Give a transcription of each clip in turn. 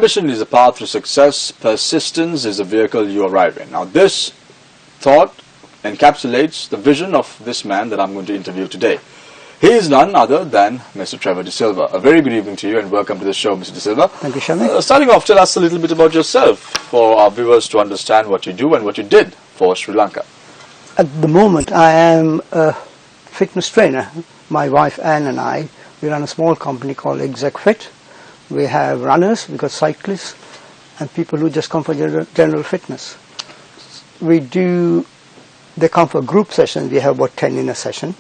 Ambition is a path to success. Persistence is a vehicle you arrive in. Now, this thought encapsulates the vision of this man that I'm going to interview today. He is none other than Mr. Trevor De Silva. A very good evening to you and welcome to the show, Mr. De Silva. Thank you, Shami. Starting off, tell us a little bit about yourself for our viewers to understand what you do and what you did for Sri Lanka. At the moment, I am a fitness trainer. My wife Anne and I, we run a small company called Exec Fit. We have runners, we got cyclists, and people who just come for general fitness. They come for group sessions. We have about 10 in a session,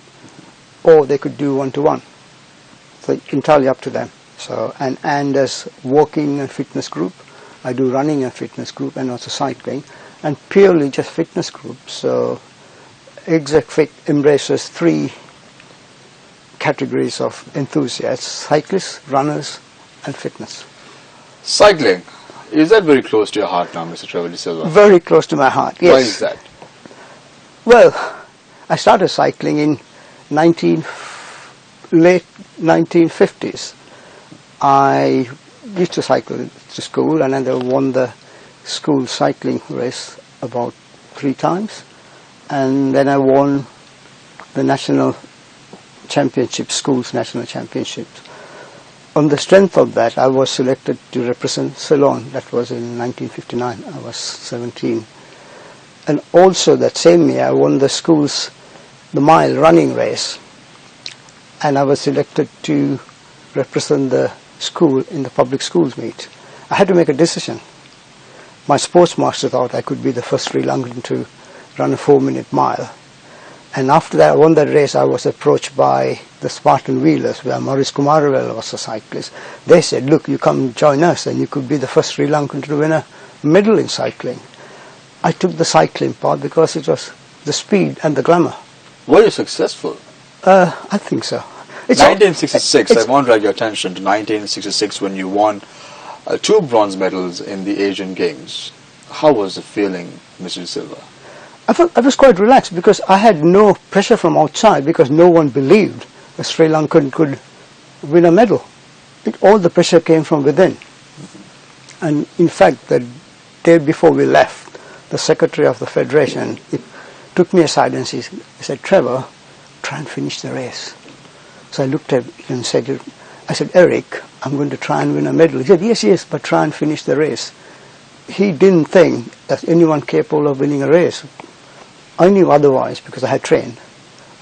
or they could do one-to-one. So entirely up to them. So, and Anne does walking and fitness group. I do running and fitness group, and also cycling, and purely just fitness group. So Exec Fit embraces 3 categories of enthusiasts: cyclists, runners, and fitness. Cycling, is that very close to your heart now, Mr. Trevor De Silva? Very close to my heart, yes. Why is that? Well, I started cycling in late 1950s. I used to cycle to school, and then I won the school cycling race about 3 times. And then I won the national championship, schools national championships. On the strength of that, I was selected to represent Ceylon. That was in 1959. I was 17. And also that same year, I won the school's the mile running race. And I was selected to represent the school in the public schools meet. I had to make a decision. My sports master thought I could be the first Sri Lankan to run a 4-minute mile. And after that, I won that race, I was approached by the Spartan Wheelers, where Maurice Kumaravel was a cyclist. They said, look, you come join us and you could be the first Sri Lankan to win a medal in cycling. I took the cycling part because it was the speed and the glamour. Were you successful? I think so. 1966, I want to drag your attention to 1966 when you won 2 bronze medals in the Asian Games. How was the feeling, Mr. De Silva? I was quite relaxed because I had no pressure from outside, because no one believed a Sri Lankan could win a medal. All the pressure came from within. And in fact, the day before we left, the secretary of the federation took me aside and he said, Trevor, try and finish the race. So I looked at him and said, Eric, I'm going to try and win a medal. He said, yes, but try and finish the race. He didn't think that anyone capable of winning a race. I knew otherwise because I had trained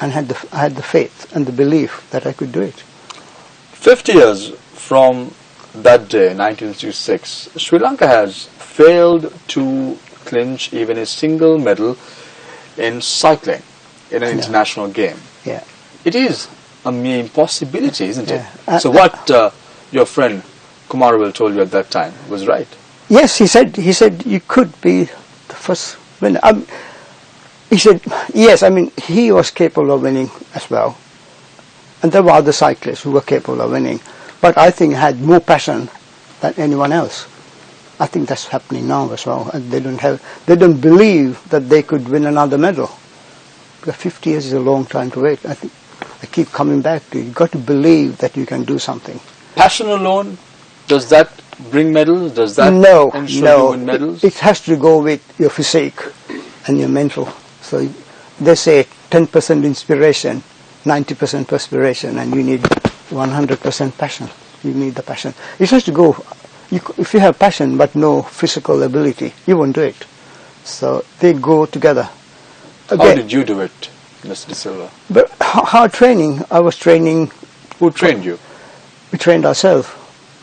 and I had the faith and the belief that I could do it. 50 years from that day, 1966, Sri Lanka has failed to clinch even a single medal in cycling in an international game. Yeah. It is a mere impossibility, isn't it? So what your friend Kumaravel told you at that time was right. Yes, he said you could be the first winner. He said, yes, he was capable of winning as well. And there were other cyclists who were capable of winning. But I think had more passion than anyone else. I think that's happening now as well. And they don't believe that they could win another medal. Because 50 years is a long time to wait. I keep coming back to it. You've got to believe that you can do something. Passion alone, does that bring medals? Does that ensure you win medals? It has to go with your physique and your mental. So they say 10% inspiration, 90% perspiration, and you need 100% passion. You need the passion. It has to go. If you have passion but no physical ability, you won't do it. So they go together. Again, how did you do it, Mr. De Silva? But hard training. I was training. Who trained you? We trained ourselves.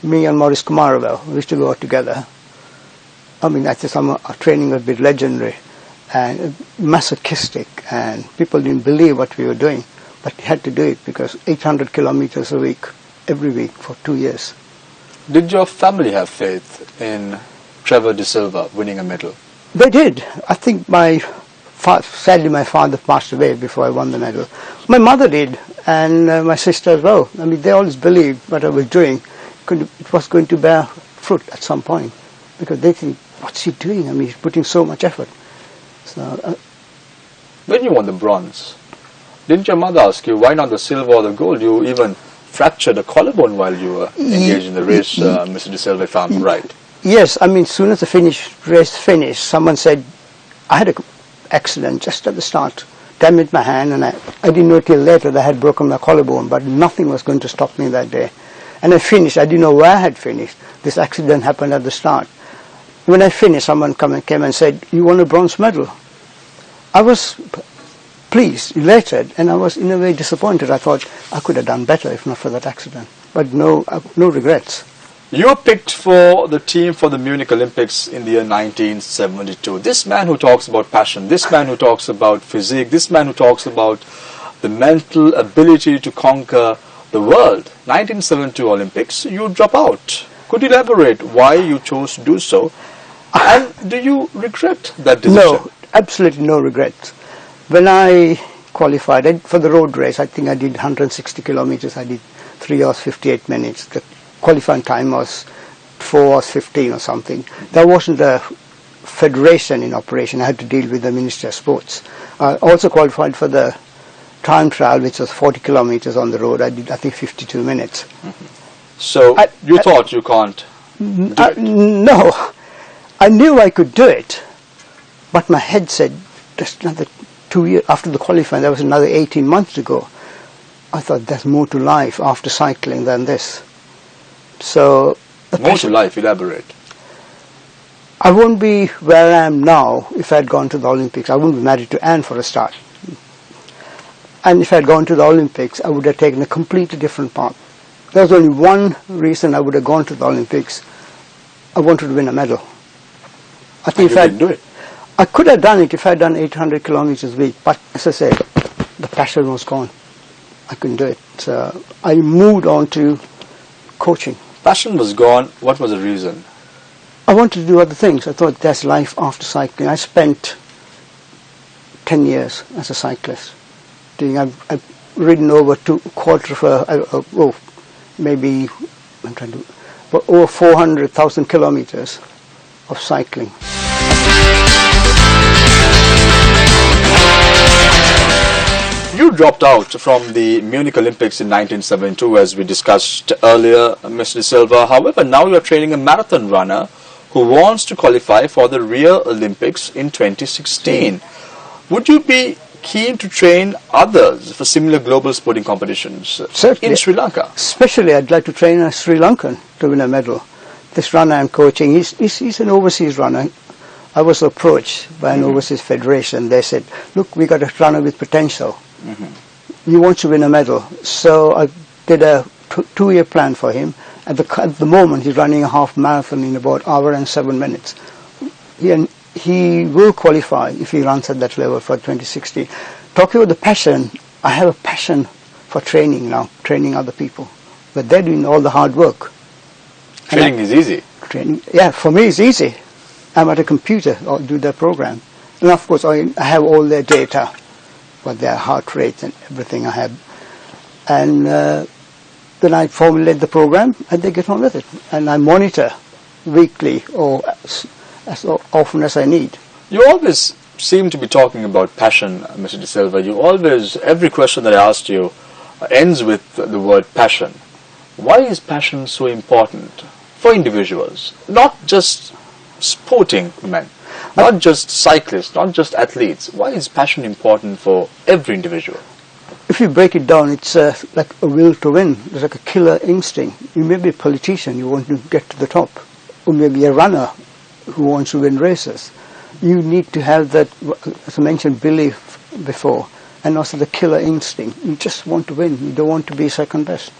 Me and Maurice Kumaravel. We used to go out together. Our training was a bit legendary and masochistic, and people didn't believe what we were doing, but we had to do it because 800 kilometers a week, every week for 2 years. Did your family have faith in Trevor De Silva winning a medal? They did. I think sadly my father passed away before I won the medal. My mother did, and my sister as well. They always believed what I was doing, it was going to bear fruit at some point, because they think, what's he doing? He's putting so much effort. So, when you won the bronze, didn't your mother ask you, why not the silver or the gold? You even fractured a collarbone while you were engaged in the race, Mr. De Silva, if I'm right. Yes, I mean, as soon as the race finished, someone said, I had an accident just at the start, damaged my hand, and I didn't know till later that I had broken my collarbone, but nothing was going to stop me that day. And I finished, I didn't know where I had finished. This accident happened at the start. When I finished, someone came and said, you won a bronze medal. I was pleased, elated, and I was in a way disappointed. I thought I could have done better if not for that accident. But no regrets. You were picked for the team for the Munich Olympics in the year 1972. This man who talks about passion, this man who talks about physique, this man who talks about the mental ability to conquer the world. 1972 Olympics, you drop out. Could you elaborate why you chose to do so? And do you regret that decision? No, absolutely no regrets. When I qualified for the road race, I think I did 160 kilometers. I did 3 hours 58 minutes. The qualifying time was 4 hours 15 or something. There wasn't a federation in operation. I had to deal with the Ministry of Sports. I also qualified for the time trial, which was 40 kilometers on the road. I did, I think, 52 minutes. Mm-hmm. So you thought you can't do it? No. I knew I could do it, but my head said, just another 2 years after the qualifying, there was another 18 months to go. I thought there's more to life after cycling than this. So more to life, elaborate. I wouldn't be where I am now if I had gone to the Olympics. I wouldn't be married to Anne for a start. And if I had gone to the Olympics, I would have taken a completely different path. There was only one reason I would have gone to the Olympics. I wanted to win a medal. I think if I didn't do it. I could have done it if I had done 800 kilometers a week, but as I said, the passion was gone. I couldn't do it. So I moved on to coaching. Passion was gone. What was the reason? I wanted to do other things. I thought there's life after cycling. I spent 10 years as a cyclist. I've ridden over over 400,000 kilometers of cycling. You dropped out from the Munich Olympics in 1972, as we discussed earlier, Mr. De Silva. However, now you're training a marathon runner who wants to qualify for the Rio Olympics in 2016. Would you be keen to train others for similar global sporting competitions Certainly. in Sri Lanka? Especially, I'd like to train a Sri Lankan to win a medal. This runner I'm coaching, he's an overseas runner. I was approached by an overseas federation. They said, look, we got a runner with potential. He wants to win a medal. So I did a 2-year plan for him. At the moment, he's running a half marathon in about an hour and 7 minutes. He will qualify if he runs at that level for 2016. Talking about the passion, I have a passion for training now, training other people. But they're doing all the hard work. Training is easy. Yeah, for me it's easy. I'm at a computer, I'll do their program. And of course I have all their data, what their heart rates and everything I have. And then I formulate the program and they get on with it. And I monitor weekly or as often as I need. You always seem to be talking about passion, Mr. De Silva. You always, every question that I asked you ends with the word passion. Why is passion so important for individuals? Not just sporting men, not just cyclists, not just athletes. Why is passion important for every individual? If you break it down, it's like a will to win. It's like a killer instinct. You may be a politician, you want to get to the top. Or maybe a runner who wants to win races. You need to have that, as I mentioned, belief before, and also the killer instinct. You just want to win. You don't want to be second best.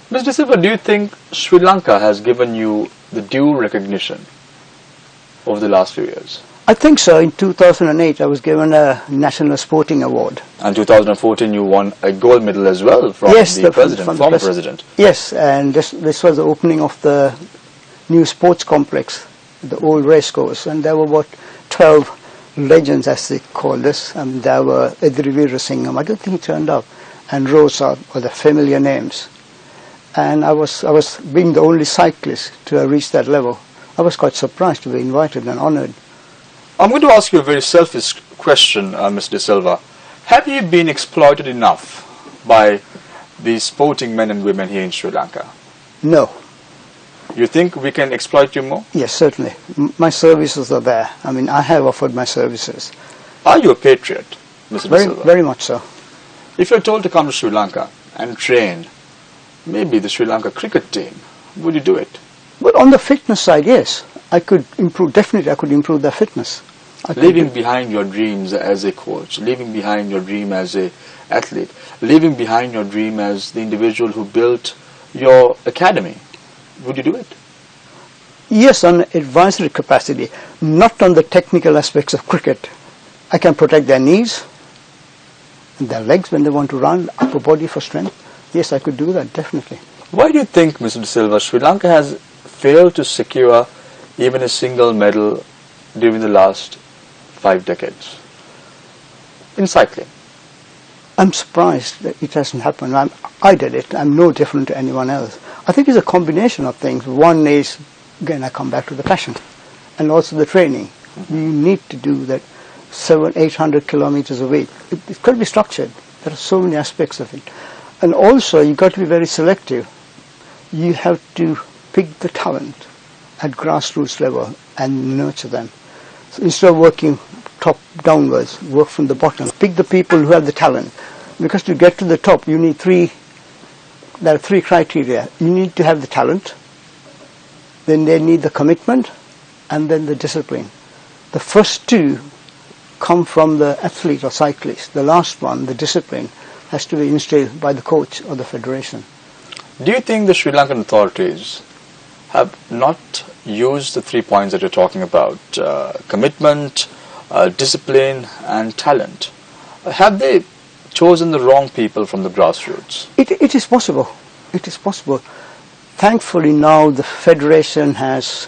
Mr. De Silva, do you think Sri Lanka has given you the due recognition over the last few years? I think so. In 2008, I was given a National Sporting Award. And 2014, you won a gold medal as well from the president, former president. Yes, and this was the opening of the new sports complex, the old race course, and there were about 12 legends, as they call this, and there were Edrivira Singham, I don't think he turned up, and Rosa, or the familiar names. And I was being the only cyclist to have reached that level. I was quite surprised to be invited and honoured. I'm going to ask you a very selfish question, Mr. De Silva. Have you been exploited enough by the sporting men and women here in Sri Lanka? No. You think we can exploit you more? Yes, certainly. My services are there. I mean, I have offered my services. Are you a patriot, Mr. De Silva? Very much so. If you're told to come to Sri Lanka and train maybe the Sri Lanka cricket team, would you do it? But on the fitness side, yes. I could improve, definitely I could improve their fitness. Leaving behind your dreams as a coach, leaving behind your dream as an athlete, leaving behind your dream as the individual who built your academy, would you do it? Yes, on advisory capacity, not on the technical aspects of cricket. I can protect their knees and their legs when they want to run, upper body for strength. Yes, I could do that, definitely. Why do you think, Mr. De Silva, Sri Lanka has failed to secure even a single medal during the last 5 decades in cycling? I'm surprised that it hasn't happened. I did it. I'm no different to anyone else. I think it's a combination of things. One is, again, I come back to the passion and also the training. You need to do that 700-800 kilometers a week. It's got to be structured. There are so many aspects of it. And also, you've got to be very selective. You have to pick the talent at grassroots level and nurture them. So instead of working top downwards, work from the bottom. Pick the people who have the talent. Because to get to the top, you need there are 3 criteria. You need to have the talent, then they need the commitment, and then the discipline. The first 2 come from the athlete or cyclist. The last one, the discipline, has to be instilled by the coach or the federation. Do you think the Sri Lankan authorities have not used the 3 points that you're talking about, commitment, discipline and talent? Have they chosen the wrong people from the grassroots? It is possible. It is possible. Thankfully now the federation has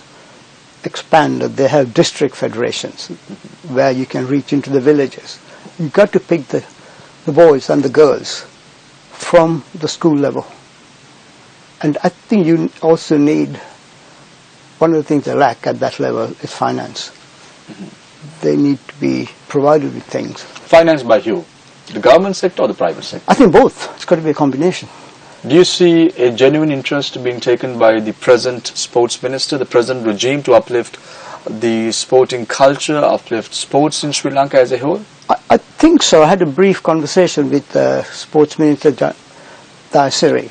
expanded. They have district federations where you can reach into the villages. You've got to pick the boys and the girls from the school level. And I think you also need, one of the things they lack at that level is finance. They need to be provided with things. Financed by who? The government sector or the private sector? I think both. It's got to be a combination. Do you see a genuine interest being taken by the present sports minister, the present regime, to uplift the sporting culture, uplift sports in Sri Lanka as a whole? I think so. I had a brief conversation with Sports Minister Daisiri.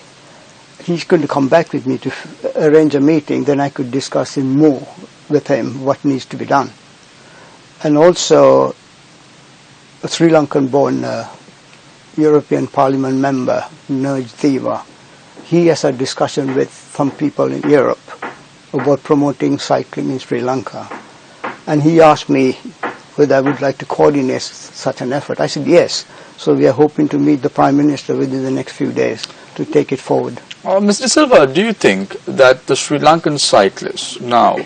He's going to come back with me to arrange a meeting, then I could discuss in more with him what needs to be done. And also a Sri Lankan born European Parliament member, Naj Thiva, he has a discussion with some people in Europe about promoting cycling in Sri Lanka. And he asked me whether I would like to coordinate such an effort. I said yes. So we are hoping to meet the Prime Minister within the next few days to take it forward. Mr. Silva, do you think that the Sri Lankan cyclists now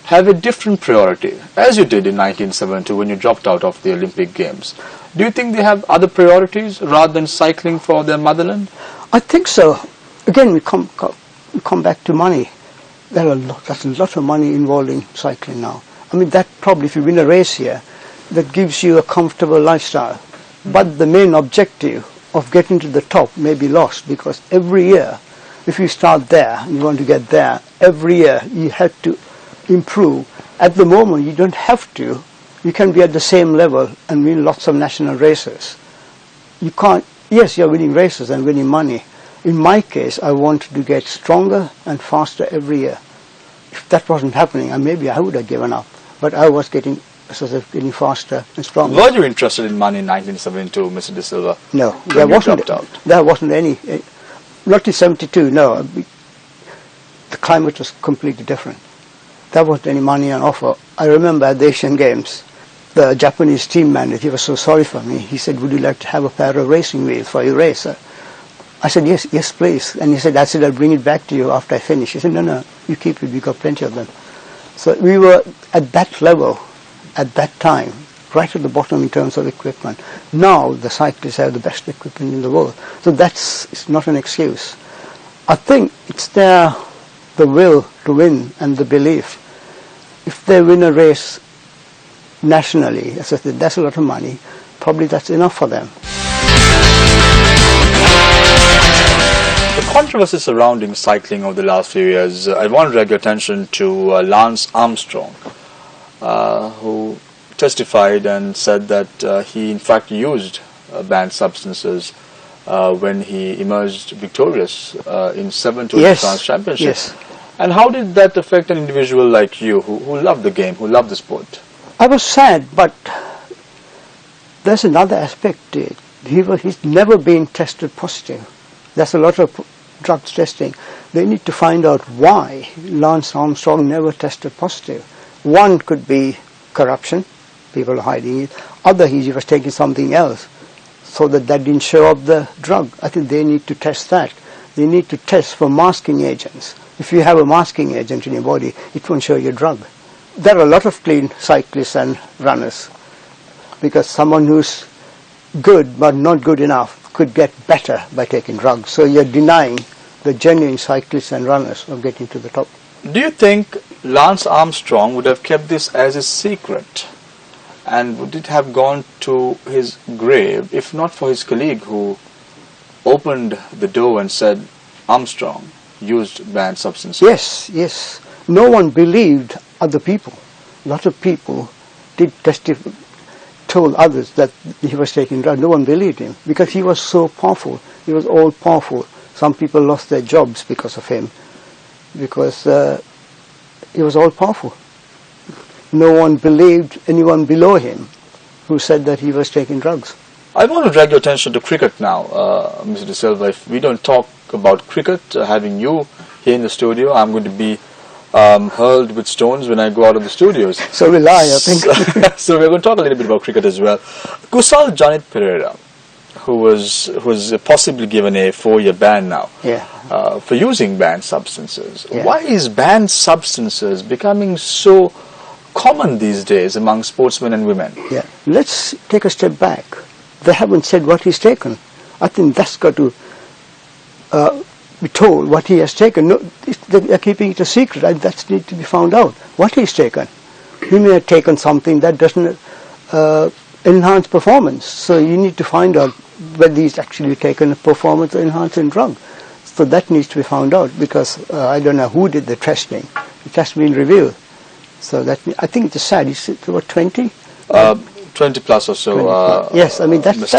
have a different priority, as you did in 1972 when you dropped out of the Olympic Games? Do you think they have other priorities rather than cycling for their motherland? I think so. Again, we come back to money. There's a lot of money involved in cycling now. I mean, that probably, if you win a race here, that gives you a comfortable lifestyle. But the main objective of getting to the top may be lost, because every year, if you start there and you want to get there, every year you have to improve. At the moment, you don't have to. You can be at the same level and win lots of national races. You can't, yes, you're winning races and winning money. In my case, I wanted to get stronger and faster every year. If that wasn't happening, maybe I would have given up. But I was getting faster and stronger. Were you interested in money in 1972, Mr. De Silva? No, there wasn't any. Not in 72, no. The climate was completely different. There wasn't any money on offer. I remember at the Asian Games, the Japanese team manager, he was so sorry for me. He said, would you like to have a pair of racing wheels for your race? I said, yes, please. And he said, I said, I'll bring it back to you after I finish. He said, no, you keep it, we've got plenty of them. So we were at that level, at that time, right at the bottom in terms of equipment. Now the cyclists have the best equipment in the world. So it's not an excuse. I think it's the will to win and the belief. If they win a race nationally, as I said, that's a lot of money, probably that's enough for them. The controversy surrounding cycling over the last few years, I want to drag your attention to Lance Armstrong, who testified and said that he in fact used banned substances when he emerged victorious in 7 Tour de France championships. Yes. And how did that affect an individual like you who loved the game, who loved the sport? I was sad, but there's another aspect to it. He's never been tested positive. There's a lot of drugs testing. They need to find out why Lance Armstrong never tested positive. One could be corruption, people are hiding it. Other, he was taking something else so that didn't show up the drug. I think they need to test that. They need to test for masking agents. If you have a masking agent in your body, it won't show your drug. There are a lot of clean cyclists and runners, because someone who's good but not good enough could get better by taking drugs. So you're denying the genuine cyclists and runners from getting to the top. Do you think Lance Armstrong would have kept this as a secret? And would it have gone to his grave if not for his colleague who opened the door and said Armstrong used banned substances? Yes, yes. No one believed other people. A lot of people did testify, told others that he was taking drugs. No one believed him because he was so powerful. He was all powerful. Some people lost their jobs because of him, because he was all powerful. No one believed anyone below him who said that he was taking drugs. I want to drag your attention to cricket now, Mr. De Silva. If we don't talk about cricket, having you here in the studio, I'm going to be hurled with stones when I go out of the studios. So will I think. So we're going to talk a little bit about cricket as well. Kusal Janit Pereira, who was possibly given a 4-year ban now for using banned substances. Yeah. Why is banned substances becoming so common these days among sportsmen and women? Yeah. Let's take a step back. They haven't said what he's taken. I think that's got to be told what he has taken. No, they're keeping it a secret. That needs to be found out. What he's taken. He may have taken something that doesn't enhance performance. So you need to find out whether he's actually taken a performance-enhancing drug. So that needs to be found out, because I don't know who did the testing. It has been revealed. So that, I think it's sad. Is it about 20? 20 plus or so. Yes, I mean that's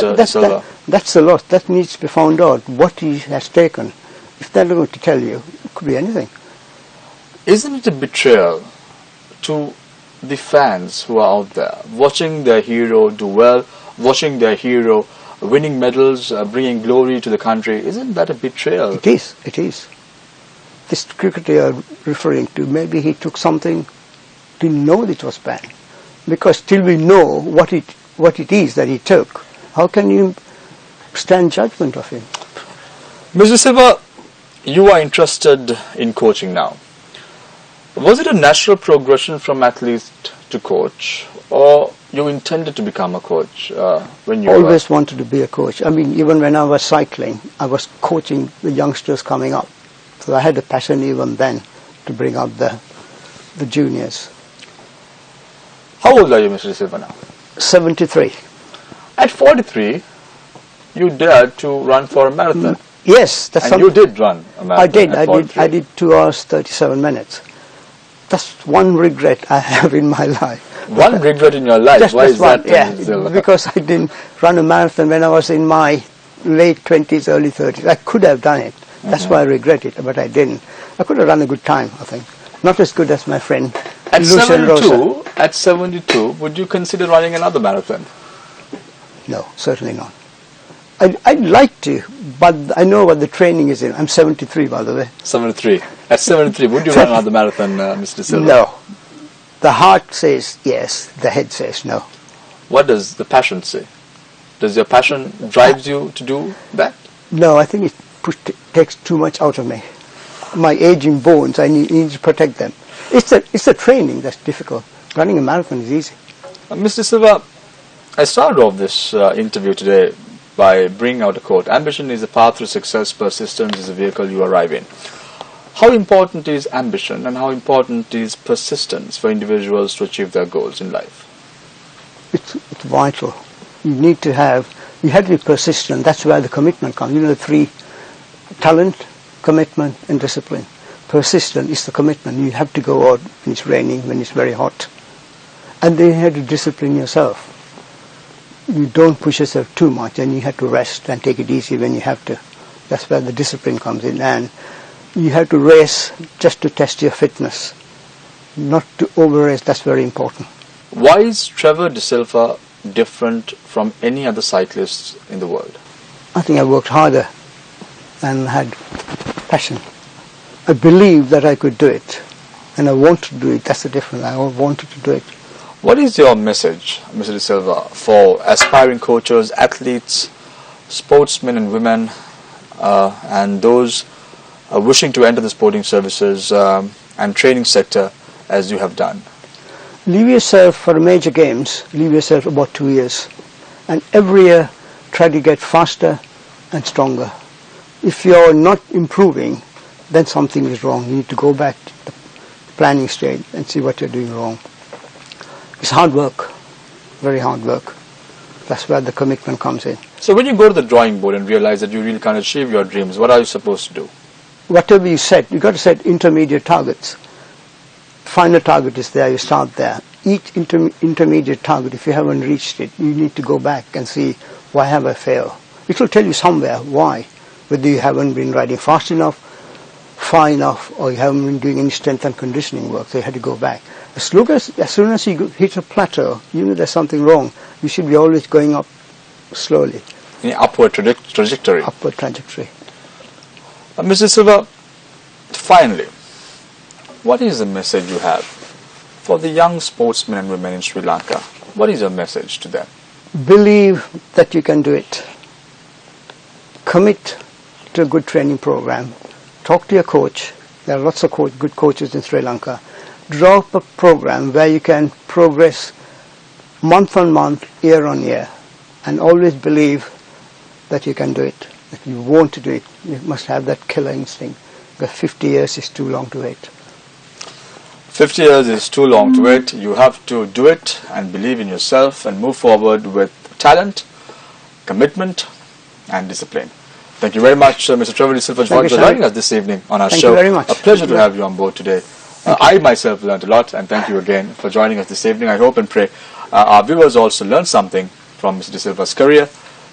a lot. That needs to be found out what he has taken. If they're not going to tell you, it could be anything. Isn't it a betrayal to the fans who are out there, watching their hero do well, watching their hero winning medals, bringing glory to the country? Isn't that a betrayal? It is. It is. This cricketer you're referring to, maybe he took something, didn't know it was banned. Because till we know what it is that he took, how can you stand judgment of him? Mr. Silva, you are interested in coaching now. Was it a natural progression from athlete to coach, or you intended to become a coach when you always wanted to be a coach? I mean, even when I was cycling, I was coaching the youngsters coming up. So I had a passion even then to bring up the juniors. How old are you, Mr. Silva, now? 73. At 43, you dared to run for a marathon. Yes, that's and you did run a marathon. I did 2 hours 37 minutes. That's one regret I have in my life. One regret in your life? Why is that? Yeah, because I didn't run a marathon when I was in my late 20s, early 30s. I could have done it. That's why I regret it, but I didn't. I could have run a good time, I think. Not as good as my friend At 72, would you consider running another marathon? No, certainly not. I'd like to, but I know what the training is in. I'm 73, by the way. 73. At 73, would you run another marathon, Mr. Silva? No. The heart says yes, the head says no. What does the passion say? Does your passion drive you to do that? No, I think it takes too much out of me. My aging bones, I need to protect them. It's the training that's difficult. Running a marathon is easy. Mr. Silva, I started off this interview today by bringing out a quote. Ambition is the path to success, persistence is the vehicle you arrive in. How important is ambition and how important is persistence for individuals to achieve their goals in life? It's vital. You have to be persistent. That's where the commitment comes. You know, the 3: talent, commitment and discipline. Persistent is the commitment. You have to go out when it's raining, when it's very hot. And then you have to discipline yourself. You don't push yourself too much, and you have to rest and take it easy when you have to. That's where the discipline comes in. And you have to race just to test your fitness, not to over-race. That's very important. Why is Trevor De Silva different from any other cyclists in the world? I think I worked harder and had passion. I believed that I could do it, and I wanted to do it. That's the difference. I wanted to do it. What is your message, Mr. De Silva, for aspiring coaches, athletes, sportsmen and women, and those wishing to enter the sporting services and training sector as you have done? Leave yourself for major games, leave yourself about 2 years, and every year try to get faster and stronger. If you're not improving, then something is wrong. You need to go back to the planning stage and see what you're doing wrong. It's hard work, very hard work. That's where the commitment comes in. So when you go to the drawing board and realize that you really can't achieve your dreams, what are you supposed to do? Whatever you set, you've got to set intermediate targets. Final target is there, you start there. Each intermediate target, if you haven't reached it, you need to go back and see, why have I failed? It will tell you somewhere why. Whether you haven't been riding fast enough, far enough, or you haven't been doing any strength and conditioning work, so you had to go back. As soon as you hit a plateau, you know there's something wrong. You should be always going up slowly. In upward trajectory. Upward trajectory. Mr. Silva, finally, what is the message you have for the young sportsmen and women in Sri Lanka? What is your message to them? Believe that you can do it. Commit to a good training program. Talk to your coach. There are lots of good coaches in Sri Lanka. Draw up a program where you can progress month on month, year on year, and always believe that you can do it, that you want to do it. You must have that killer instinct, because 50 years is too long to wait. 50 years is too long to wait. You have to do it and believe in yourself and move forward with talent, commitment and discipline. Thank you very much, Mr. Trevor De Silva, for joining us this evening on our show. Thank you very much. A pleasure to have you on board today. I myself learned a lot, and thank you again for joining us this evening. I hope and pray our viewers also learned something from Mr. De Silva's career,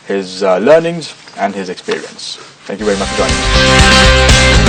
his learnings and his experience. Thank you very much for joining us.